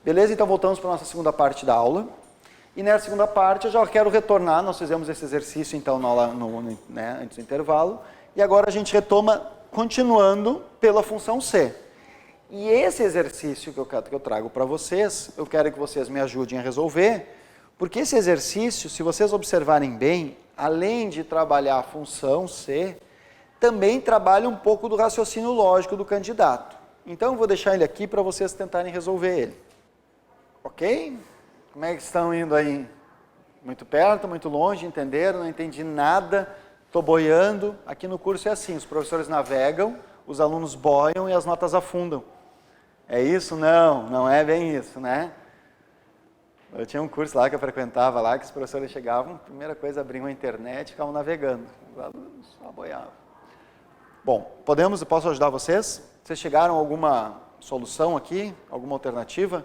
Beleza? Então voltamos para a nossa segunda parte da aula. E nessa segunda parte eu já quero retornar, nós fizemos esse exercício então antes do intervalo, e agora a gente retoma continuando pela função C. E esse exercício que eu trago para vocês, eu quero que vocês me ajudem a resolver, porque esse exercício, se vocês observarem bem, além de trabalhar a função C, também trabalha um pouco do raciocínio lógico do candidato. Então eu vou deixar ele aqui para vocês tentarem resolver ele. Ok? Como é que estão indo aí? Muito perto, muito longe, entenderam? Não entendi nada, estou boiando. Aqui no curso é assim, os professores navegam, os alunos boiam e as notas afundam. É isso? Não, não é bem isso, né? Eu tinha um curso lá que eu frequentava lá, que os professores chegavam, a primeira coisa, abriam a internet e ficavam navegando. Os alunos só boiavam. Bom, posso ajudar vocês? Vocês chegaram a alguma solução aqui? Alguma alternativa?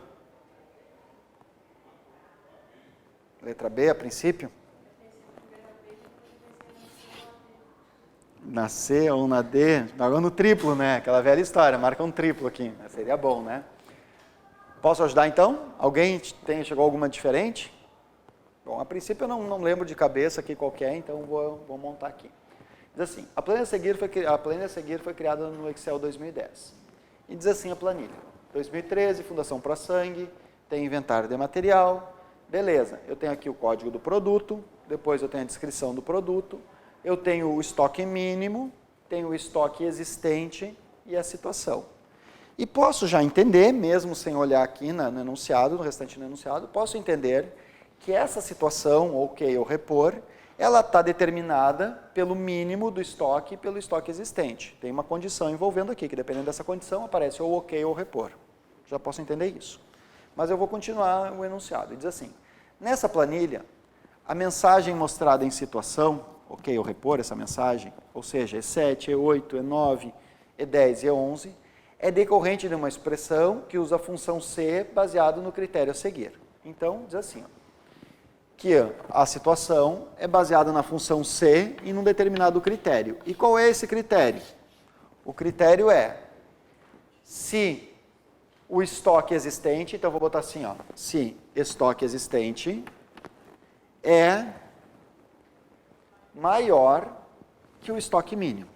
Letra B, a princípio? Na C ou na D? Agora no triplo, né? Aquela velha história, marca um triplo aqui. Seria bom, né? Posso ajudar então? Alguém chegou a alguma diferente? Bom, a princípio eu não lembro de cabeça aqui qual que é, então vou montar aqui. Diz assim, a planilha a seguir foi criada no Excel 2010. E diz assim a planilha, 2013, Fundação ProSangue, tem inventário de material. Beleza, eu tenho aqui o código do produto, depois eu tenho a descrição do produto, eu tenho o estoque mínimo, tenho o estoque existente e a situação. E posso já entender, mesmo sem olhar aqui no enunciado, no restante do enunciado, posso entender que essa situação, ok ou repor, ela está determinada pelo mínimo do estoque e pelo estoque existente. Tem uma condição envolvendo aqui, que dependendo dessa condição aparece ou ok ou repor. Já posso entender isso. Mas eu vou continuar o enunciado. E diz assim, nessa planilha, a mensagem mostrada em situação, ok, ou repor essa mensagem, ou seja, E7, E8, E9, E10 e E11, é decorrente de uma expressão que usa a função C baseado no critério a seguir. Então, diz assim, que a situação é baseada na função C em um determinado critério. E qual é esse critério? O critério é, se o estoque existente, então eu vou botar assim, ó, se estoque existente é maior que o estoque mínimo.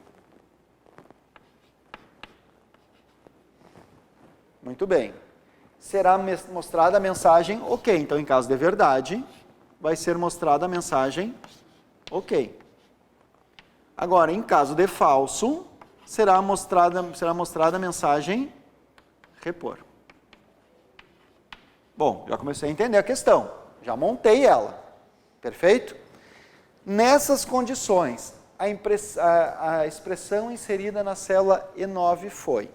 Muito bem. Será mostrada a mensagem ok. Então, em caso de verdade, vai ser mostrada a mensagem ok. Agora, em caso de falso, será mostrada a mensagem repor. Bom, já comecei a entender a questão. Já montei ela. Perfeito? Nessas condições, a expressão inserida na célula E9 foi.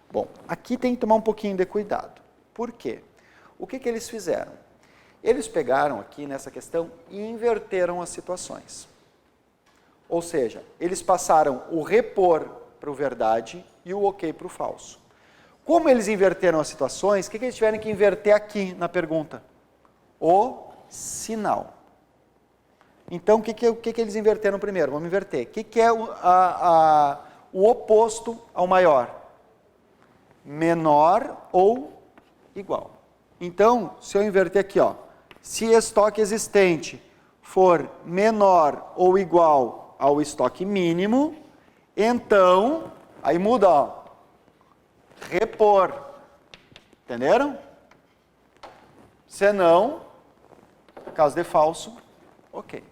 Bom, aqui tem que tomar um pouquinho de cuidado. Por quê? O que eles fizeram? Eles pegaram aqui nessa questão e inverteram as situações. Ou seja, eles passaram o repor para o verdade e o ok para o falso. Como eles inverteram as situações, o que eles tiveram que inverter aqui na pergunta? O sinal. Então, o que eles inverteram primeiro? Vamos inverter. O que é o oposto ao maior? Menor ou igual. Então, se eu inverter aqui, ó, se estoque existente for menor ou igual ao estoque mínimo, então, aí muda, ó, repor. Entenderam? Se não, caso de falso, ok.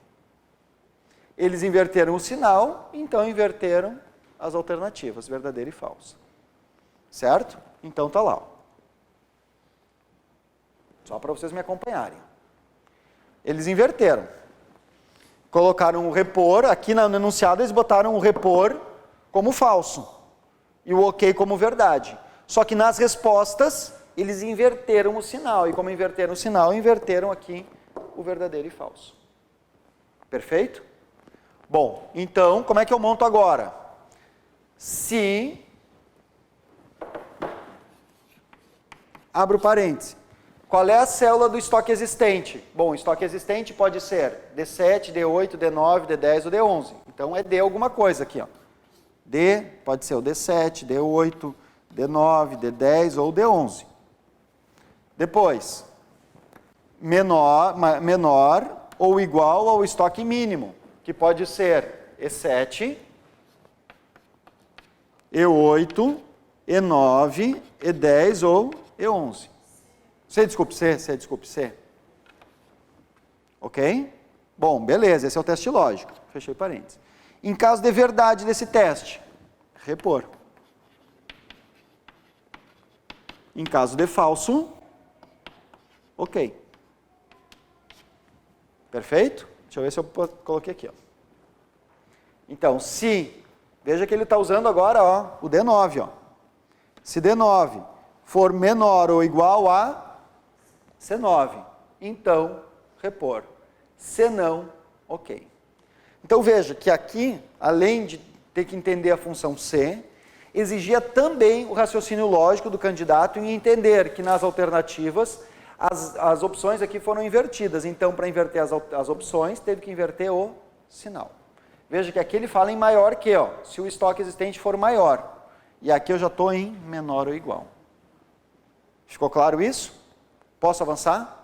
Eles inverteram o sinal, então inverteram as alternativas, verdadeira e falsa. Certo? Então tá lá. Ó. Só para vocês me acompanharem. Eles inverteram. Colocaram o repor, aqui no enunciado eles botaram o repor como falso. E o ok como verdade. Só que nas respostas, eles inverteram o sinal. E como inverteram o sinal, inverteram aqui o verdadeiro e falso. Perfeito? Bom, então, como é que eu monto agora? Se... Abro parênteses. Qual é a célula do estoque existente? Bom, o estoque existente pode ser D7, D8, D9, D10 ou D11. Então, é D alguma coisa aqui, ó. D pode ser o D7, D8, D9, D10 ou D11. Depois, menor ou igual ao estoque mínimo, que pode ser E7, E8, E9, E10 ou E11. C, desculpe, C. Ok? Bom, beleza, esse é o teste lógico. Fechei parênteses. Em caso de verdade desse teste, repor. Em caso de falso, ok. Perfeito? Deixa eu ver se eu coloquei aqui. Ó. Então, se, veja que ele está usando agora ó, o D9. Ó. Se D9 for menor ou igual a C9, então, repor. Se não, ok. Então, veja que aqui, além de ter que entender a função C, exigia também o raciocínio lógico do candidato em entender que nas alternativas as opções aqui foram invertidas. Então, para inverter as opções, teve que inverter o sinal. Veja que aqui ele fala em maior que, ó, se o estoque existente for maior. E aqui eu já estou em menor ou igual. Ficou claro isso? Posso avançar?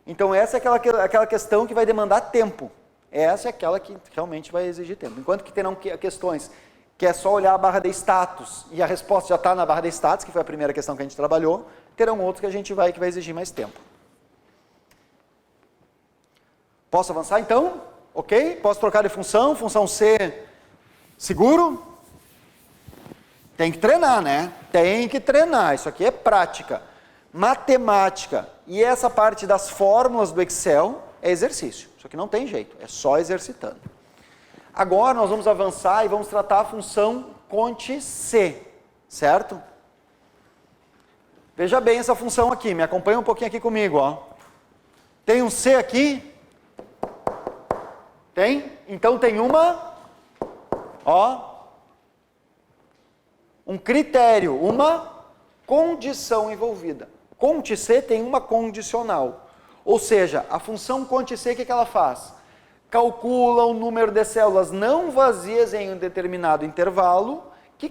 Então, essa é aquela questão que vai demandar tempo. Essa é aquela que realmente vai exigir tempo. Enquanto que terão questões que é só olhar a barra de status e a resposta já está na barra de status, que foi a primeira questão que a gente trabalhou, terão outros que que vai exigir mais tempo. Posso avançar então? Ok? Posso trocar de função? Função C, seguro? Tem que treinar, né? Tem que treinar. Isso aqui é prática. Matemática e essa parte das fórmulas do Excel é exercício. Isso aqui não tem jeito, é só exercitando. Agora nós vamos avançar e vamos tratar a função conte-C, certo? Veja bem essa função aqui, me acompanha um pouquinho aqui comigo, ó. Tem um C aqui? Tem? Então tem um critério, uma condição envolvida. Conte-C tem uma condicional. Ou seja, a função conte-C, o que ela faz? Calcula o número de células não vazias em um determinado intervalo que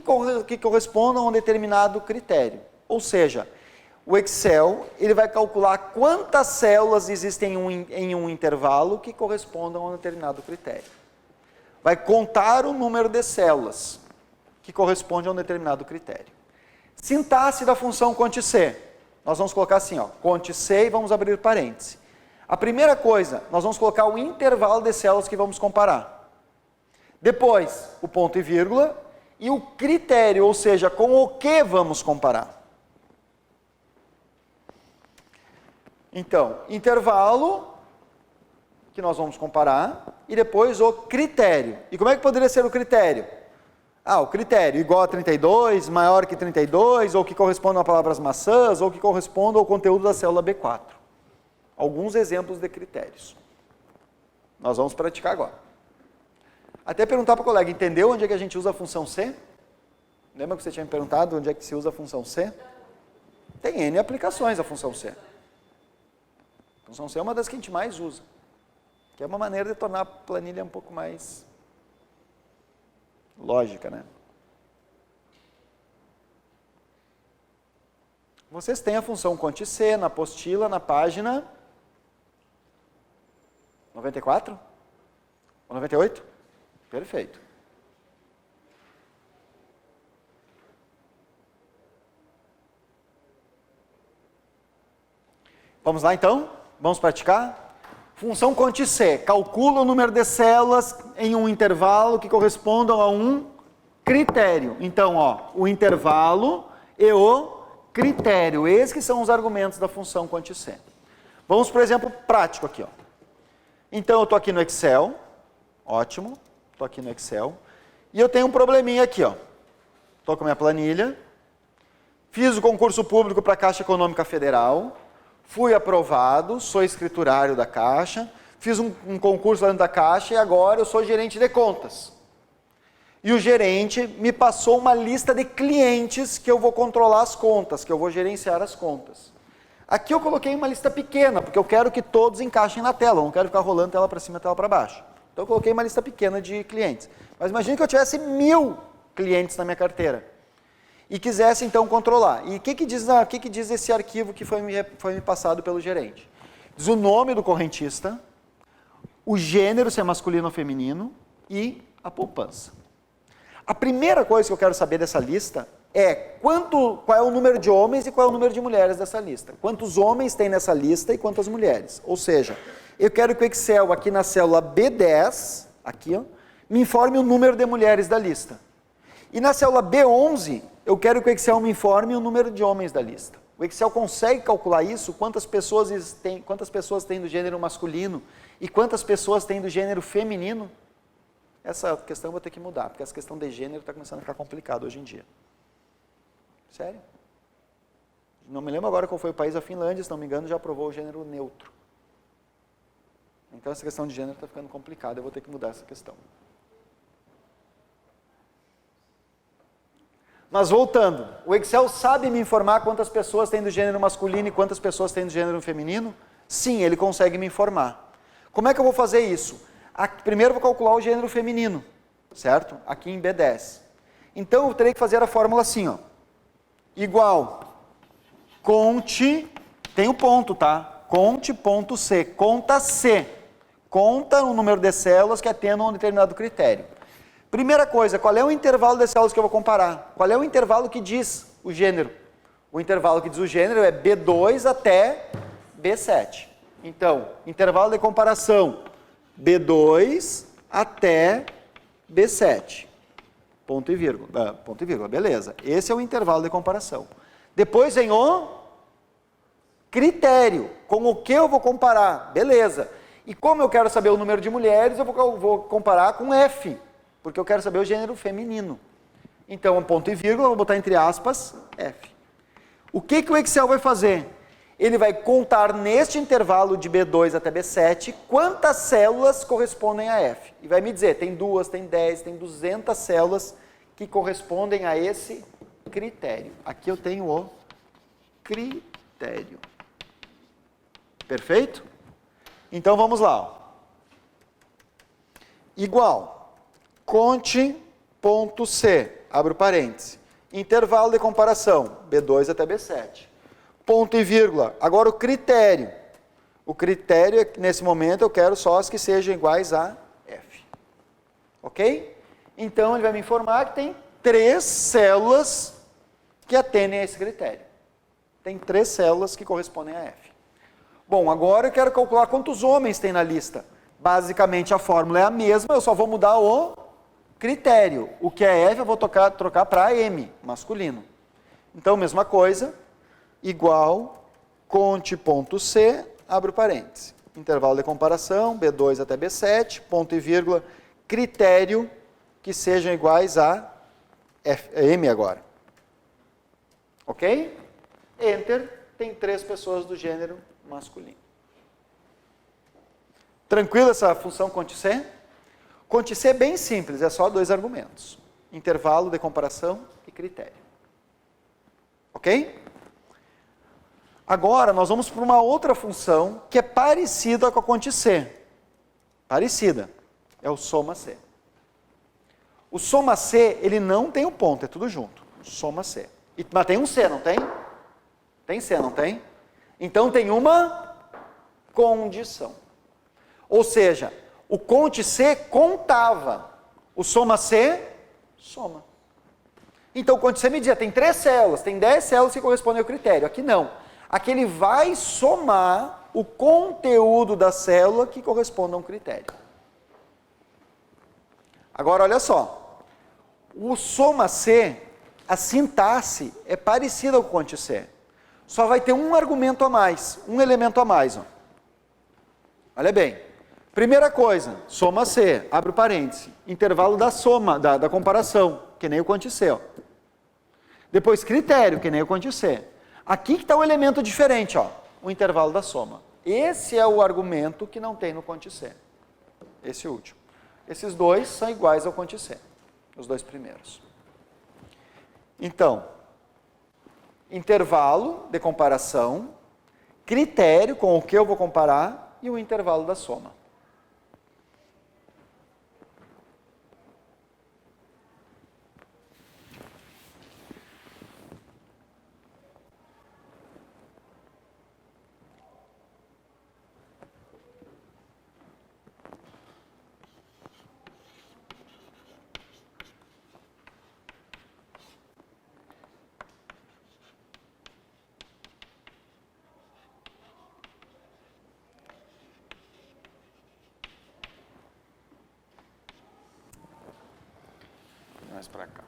correspondam a um determinado critério. Ou seja, o Excel ele vai calcular quantas células existem em um intervalo que correspondam a um determinado critério. Vai contar o número de células que corresponde a um determinado critério. Sintaxe da função conte-C. Nós vamos colocar assim, ó, conte-C e vamos abrir parênteses. A primeira coisa, nós vamos colocar o intervalo de células que vamos comparar. Depois, o ponto e vírgula e o critério, ou seja, com o que vamos comparar. Então, intervalo, que nós vamos comparar, e depois o critério. E como é que poderia ser o critério? O critério igual a 32, maior que 32, ou que corresponde a palavras maçãs, ou que corresponde ao conteúdo da célula B4. Alguns exemplos de critérios. Nós vamos praticar agora. Até perguntar para o colega, entendeu onde é que a gente usa a função C? Lembra que você tinha me perguntado onde é que se usa a função C? Tem N aplicações a função C. A função C é uma das que a gente mais usa. Que é uma maneira de tornar a planilha um pouco mais lógica, né? Vocês têm a função conte-C na apostila, na página 94? Ou 98? Perfeito. Vamos lá então? Vamos praticar? Função conte-C. Calcula o número de células em um intervalo que correspondam a um critério. Então, o intervalo e o critério. Esses que são os argumentos da função conte-C. Vamos para o exemplo prático aqui. Então, eu estou aqui no Excel. Ótimo. Estou aqui no Excel. E eu tenho um probleminha aqui. Estou com a minha planilha. Fiz o concurso público para a Caixa Econômica Federal. Fui aprovado, sou escriturário da Caixa, fiz um concurso lá dentro da Caixa e agora eu sou gerente de contas. E o gerente me passou uma lista de clientes que eu vou controlar as contas, que eu vou gerenciar as contas. Aqui eu coloquei uma lista pequena, porque eu quero que todos encaixem na tela, eu não quero ficar rolando tela para cima e tela para baixo. Então eu coloquei uma lista pequena de clientes. Mas imagine que eu tivesse 1000 clientes na minha carteira. e quisesse então controlar. E o que diz esse arquivo que foi me passado pelo gerente? Diz o nome do correntista, o gênero, se é masculino ou feminino, e a poupança. A primeira coisa que eu quero saber dessa lista é qual é o número de homens e qual é o número de mulheres dessa lista. Quantos homens tem nessa lista e quantas mulheres. Ou seja, eu quero que o Excel aqui na célula B10, aqui, ó, me informe o número de mulheres da lista. E na célula B11, eu quero que o Excel me informe o número de homens da lista. O Excel consegue calcular isso, quantas pessoas tem do gênero masculino e quantas pessoas tem do gênero feminino? Essa questão eu vou ter que mudar, porque essa questão de gênero está começando a ficar complicada hoje em dia. Sério? Não me lembro agora qual foi o país, a Finlândia, se não me engano, já aprovou o gênero neutro. Então essa questão de gênero está ficando complicada, eu vou ter que mudar essa questão. Mas voltando, o Excel sabe me informar quantas pessoas tem do gênero masculino e quantas pessoas tem do gênero feminino? Sim, ele consegue me informar. Como é que eu vou fazer isso? Primeiro eu vou calcular o gênero feminino, certo? Aqui em B10. Então eu terei que fazer a fórmula assim, ó. Igual, conte, tem o ponto, tá? Conte.C, conta C. Conta o número de células que atendam a um determinado critério. Primeira coisa, qual é o intervalo de células que eu vou comparar? Qual é o intervalo que diz o gênero? O intervalo que diz o gênero é B2 até B7. Então, intervalo de comparação, B2 até B7. Ponto e vírgula, beleza. Esse é o intervalo de comparação. Depois vem o critério, com o que eu vou comparar, beleza. E como eu quero saber o número de mulheres, eu vou comparar com F, porque eu quero saber o gênero feminino. Então, um ponto e vírgula, eu vou botar entre aspas, F. O que o Excel vai fazer? Ele vai contar neste intervalo de B2 até B7 quantas células correspondem a F. E vai me dizer, tem 2, tem 10, tem 200 células que correspondem a esse critério. Aqui eu tenho o critério. Perfeito? Então vamos lá. Ó. Igual, conte.C, abre o parêntese, intervalo de comparação, B2 até B7. Ponto e vírgula. Agora o critério. O critério é que nesse momento eu quero só as que sejam iguais a F. Ok? Então ele vai me informar que tem 3 células que atendem a esse critério. Tem 3 células que correspondem a F. Bom, agora eu quero calcular quantos homens tem na lista. Basicamente a fórmula é a mesma, eu só vou mudar o critério. O que é F eu vou trocar para M, masculino. Então, mesma coisa, igual, conte.C, abre o parêntese. Intervalo de comparação, B2 até B7, ponto e vírgula, critério que sejam iguais a M agora. Ok? Enter, tem 3 pessoas do gênero masculino. Tranquilo essa função conte.C? Conte.C é bem simples, é só 2 argumentos. Intervalo de comparação e critério. Ok? Agora nós vamos para uma outra função que é parecida com a conte.C. Parecida. É o soma-C. O soma-C, ele não tem o ponto, é tudo junto. Soma-C. Mas tem um C, não tem? Tem C, não tem? Então tem uma condição. Ou seja, o conte.C contava. O soma-C, soma. Então o conte.C me dizia, tem 3 células, tem 10 células que correspondem ao critério. Aqui não. Aqui ele vai somar o conteúdo da célula que corresponde a um critério. Agora, olha só. O soma-C, a sintaxe é parecida com o conte.C. Só vai ter um argumento a mais, um elemento a mais. Ó. Olha bem. Primeira coisa, soma-C, abre o parêntese. Intervalo da soma, da comparação, que nem o conte.C. Ó. Depois, critério, que nem o conte.C. Aqui que está o elemento diferente, ó, o intervalo da soma. Esse é o argumento que não tem no conte.C. Esse último. Esses 2 são iguais ao conte.C, os 2 primeiros. Então, intervalo de comparação, critério com o que eu vou comparar e o intervalo da soma. mais para cá.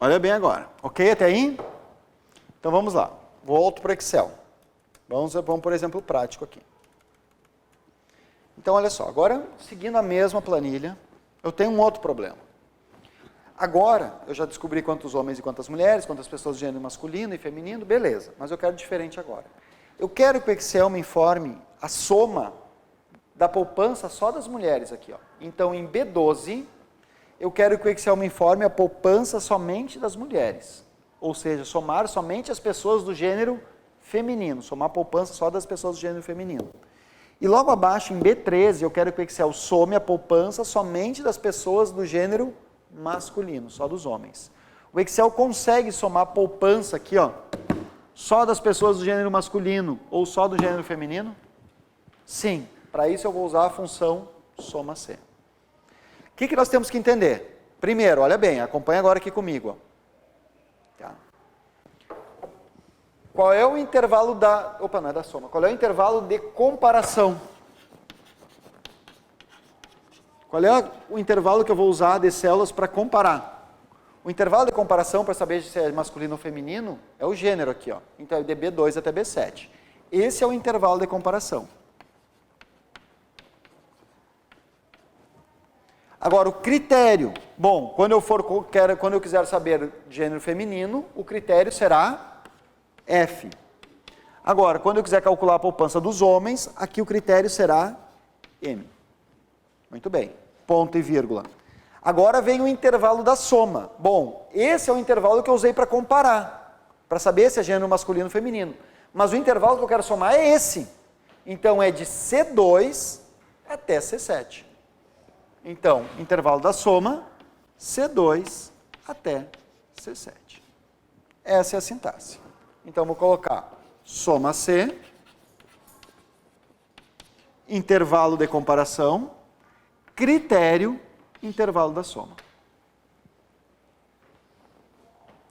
Olha bem agora. Ok até aí? Então vamos lá. Volto para o Excel. Vamos por exemplo, prático aqui. Então, olha só. Agora, seguindo a mesma planilha, eu tenho um outro problema. Agora, eu já descobri quantos homens e quantas mulheres, quantas pessoas de gênero masculino e feminino, beleza. Mas eu quero diferente agora. Eu quero que o Excel me informe a soma da poupança só das mulheres aqui, ó. Então, em B12... eu quero que o Excel me informe a poupança somente das mulheres. Ou seja, somar somente as pessoas do gênero feminino. Somar a poupança só das pessoas do gênero feminino. E logo abaixo, em B13, eu quero que o Excel some a poupança somente das pessoas do gênero masculino, só dos homens. O Excel consegue somar a poupança aqui, ó, só das pessoas do gênero masculino ou só do gênero feminino? Sim. Para isso eu vou usar a função soma C. O que nós temos que entender? Primeiro, olha bem, acompanha agora aqui comigo. Ó. Tá. Qual é o intervalo da... Opa, não é da soma. Qual é o intervalo de comparação? Qual é o intervalo que eu vou usar de células para comparar? O intervalo de comparação, para saber se é masculino ou feminino, é o gênero aqui. Ó. Então, é de B2 até B7. Esse é o intervalo de comparação. Agora, o critério. Bom, quando eu quiser saber gênero feminino, o critério será F. Agora, quando eu quiser calcular a poupança dos homens, aqui o critério será M. Muito bem. Ponto e vírgula. Agora vem o intervalo da soma. Bom, esse é o intervalo que eu usei para comparar, para saber se é gênero masculino ou feminino. Mas o intervalo que eu quero somar é esse. Então, é de C2 até C7. Então, intervalo da soma, C2 até C7. Essa é a sintaxe. Então, vou colocar soma C, intervalo de comparação, critério, intervalo da soma.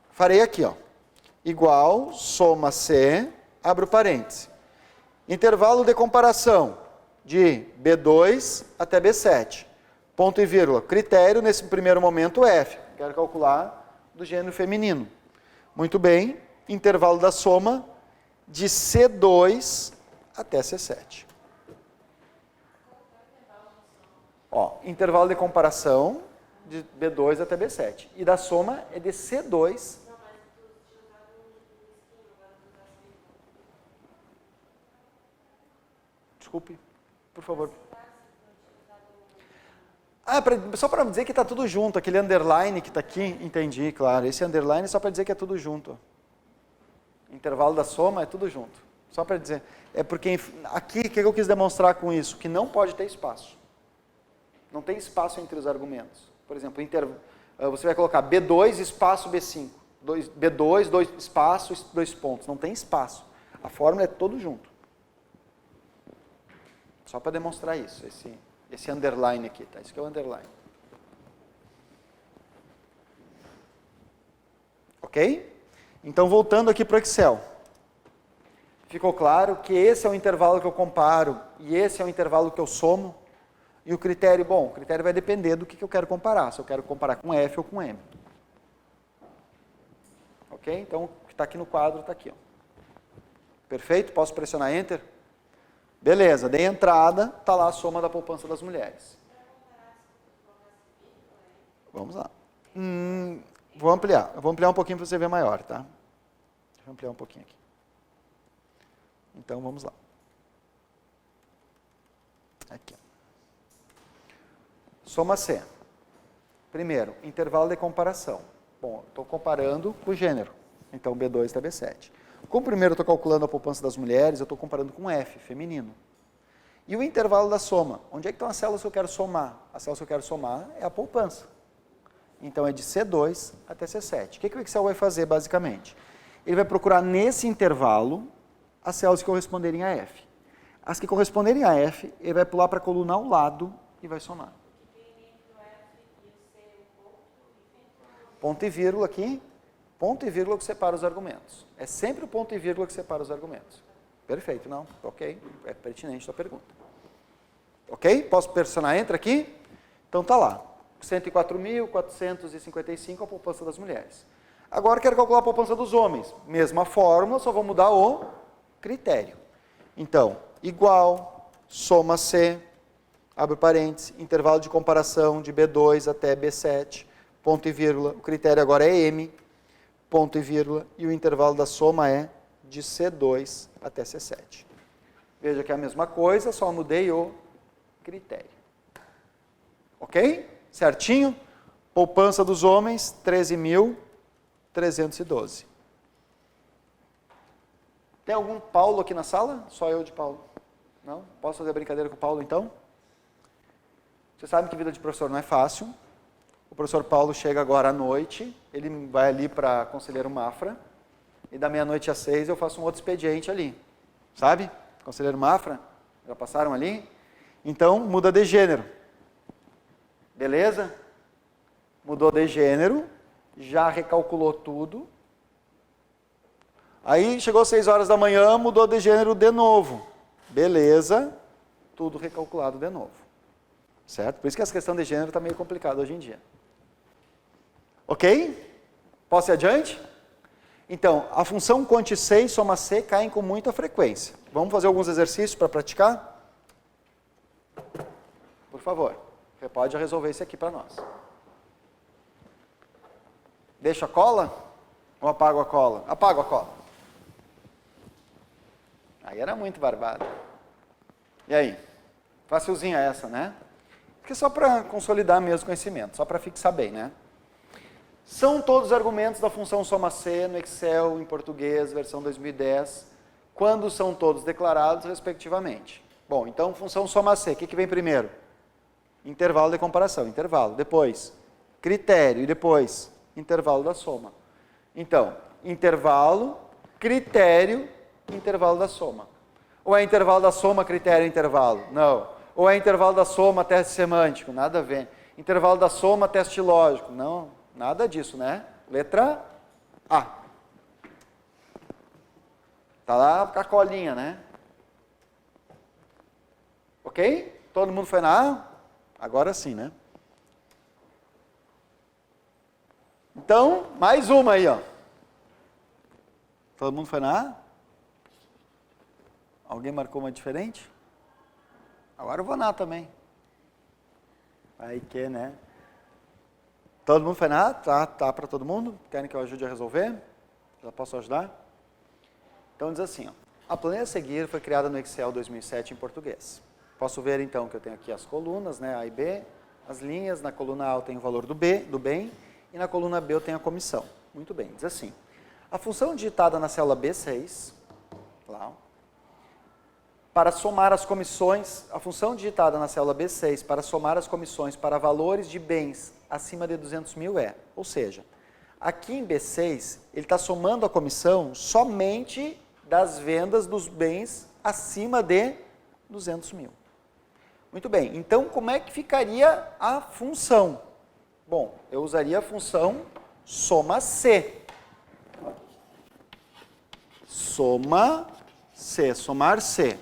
Farei aqui, ó, igual, soma C, abro parênteses. Intervalo de comparação de B2 até B7. Ponto e vírgula. Critério, nesse primeiro momento, F. Quero calcular do gênero feminino. Muito bem. Intervalo da soma de C2 até C7. Ó, intervalo de comparação de B2 até B7. E da soma é de C2. Desculpe, por favor. Só para dizer que está tudo junto, aquele underline que está aqui, entendi, claro. Esse underline é só para dizer que é tudo junto. Intervalo da soma é tudo junto. Só para dizer. É porque aqui, o que eu quis demonstrar com isso? Que não pode ter espaço. Não tem espaço entre os argumentos. Por exemplo, você vai colocar B2, espaço B5. B2, 2 espaços, 2 pontos. Não tem espaço. A fórmula é todo junto. Só para demonstrar isso, esse underline aqui, tá? Isso que é o underline. Ok? Então, voltando aqui para o Excel. Ficou claro que esse é o intervalo que eu comparo e esse é o intervalo que eu somo. E o critério, bom, o critério vai depender do que eu quero comparar. Se eu quero comparar com F ou com M. Ok? Então, o que está aqui no quadro está aqui. Ó. Perfeito? Posso pressionar Enter? Beleza, dei entrada, está lá a soma da poupança das mulheres. Vamos lá. Vou ampliar. Eu vou ampliar um pouquinho para você ver maior, tá? Deixa eu ampliar um pouquinho aqui. Então, vamos lá. Aqui. Soma C. Primeiro, intervalo de comparação. Bom, estou comparando com o gênero. Então, B2 até B7. Como primeiro eu estou calculando a poupança das mulheres, eu estou comparando com F, feminino. E o intervalo da soma. Onde é que estão as células que eu quero somar? As células que eu quero somar é a poupança. então é de C2 até C7. O que o Excel vai fazer, basicamente? Ele vai procurar nesse intervalo as células que corresponderem a F. As que corresponderem a F, ele vai pular para a coluna ao lado e vai somar. Ponto e vírgula aqui, ponto e vírgula que separa os argumentos. É sempre o ponto e vírgula que separa os argumentos. Perfeito, não? Ok, é pertinente a sua pergunta. Ok? Posso pressionar Enter aqui? Então tá lá, 104.455 a poupança das mulheres. Agora quero calcular a poupança dos homens. Mesma fórmula, só vou mudar o critério. Então, igual, soma C, abre parênteses, intervalo de comparação de B2 até B7, ponto e vírgula, o critério agora é M, ponto e vírgula, e o intervalo da soma é de C2 até C7. Veja que é a mesma coisa, só mudei o critério. Ok? Certinho? Poupança dos homens, 13.312. Tem algum Paulo aqui na sala? Só eu de Paulo. Não? Posso fazer brincadeira com o Paulo, então? Você sabe que vida de professor não é fácil. O professor Paulo chega agora à noite, ele vai ali para Conselheiro Mafra, e da meia-noite às 6 eu faço um outro expediente ali. Sabe? Conselheiro Mafra, já passaram ali? Então, muda de gênero. Beleza? Mudou de gênero, já recalculou tudo. Aí chegou às 6 horas da manhã, mudou de gênero de novo. Beleza, tudo recalculado de novo. Certo? Por isso que essa questão de gênero está meio complicada hoje em dia. Ok? Posso ir adiante? Então, a função conte C e soma C caem com muita frequência. Vamos fazer alguns exercícios para praticar? Por favor, você pode resolver isso aqui para nós. Deixa a cola ou apago a cola? Apago a cola. Aí era muito barbado. E aí? Facilzinha essa, né? Porque só para consolidar mesmo o conhecimento, só para fixar bem, né? São todos os argumentos da função soma C no Excel, em português, versão 2010, quando são todos declarados, respectivamente. Bom, então, função soma C, o que vem primeiro? Intervalo de comparação, intervalo. Depois, critério, e depois, intervalo da soma. Então, intervalo, critério, intervalo da soma. Ou é intervalo da soma, critério, intervalo? Não. Ou é intervalo da soma, teste semântico? Nada a ver. Intervalo da soma, teste lógico? Não. Nada disso, né? Letra A. Tá lá com a colinha, né? Ok? Todo mundo foi na A? Agora sim, né? Então, mais uma aí, ó. Todo mundo foi na A? Alguém marcou uma diferente? Agora eu vou na A também. Aí que, né? Todo mundo foi na A? Tá para todo mundo? Querem que eu ajude a resolver? Já posso ajudar? Então diz assim, ó. A planilha a seguir foi criada no Excel 2007 em português. Posso ver então que eu tenho aqui as colunas, né, A e B, as linhas, na coluna A eu tenho o valor do bem, e na coluna B eu tenho a comissão. Muito bem, diz assim. A função digitada na célula B6, lá, para somar as comissões, a função digitada na célula B6 para somar as comissões para valores de bens acima de 200 mil é, ou seja, aqui em B6, ele está somando a comissão somente das vendas dos bens acima de 200 mil. Muito bem, então como é que ficaria a função? Bom, eu usaria a função soma C. Soma C, somar C.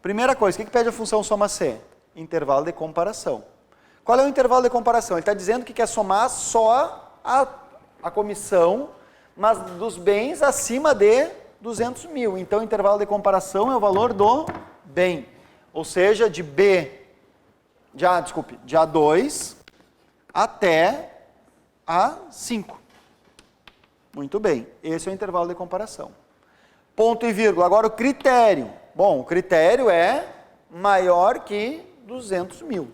Primeira coisa, o que pede a função soma C? Intervalo de comparação. Qual é o intervalo de comparação? Ele está dizendo que quer somar só a comissão, mas dos bens acima de 200 mil. Então, o intervalo de comparação é o valor do bem. Ou seja, de A2 até A5. Muito bem, esse é o intervalo de comparação. Ponto e vírgula. Agora o critério. Bom, o critério é maior que 200 mil.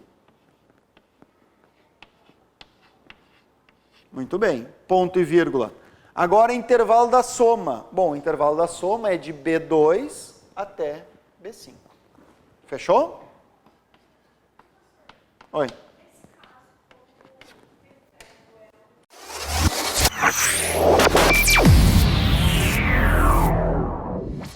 Muito bem, ponto e vírgula. Agora, intervalo da soma. Bom, o intervalo da soma é de B2 até B5. Fechou? Oi.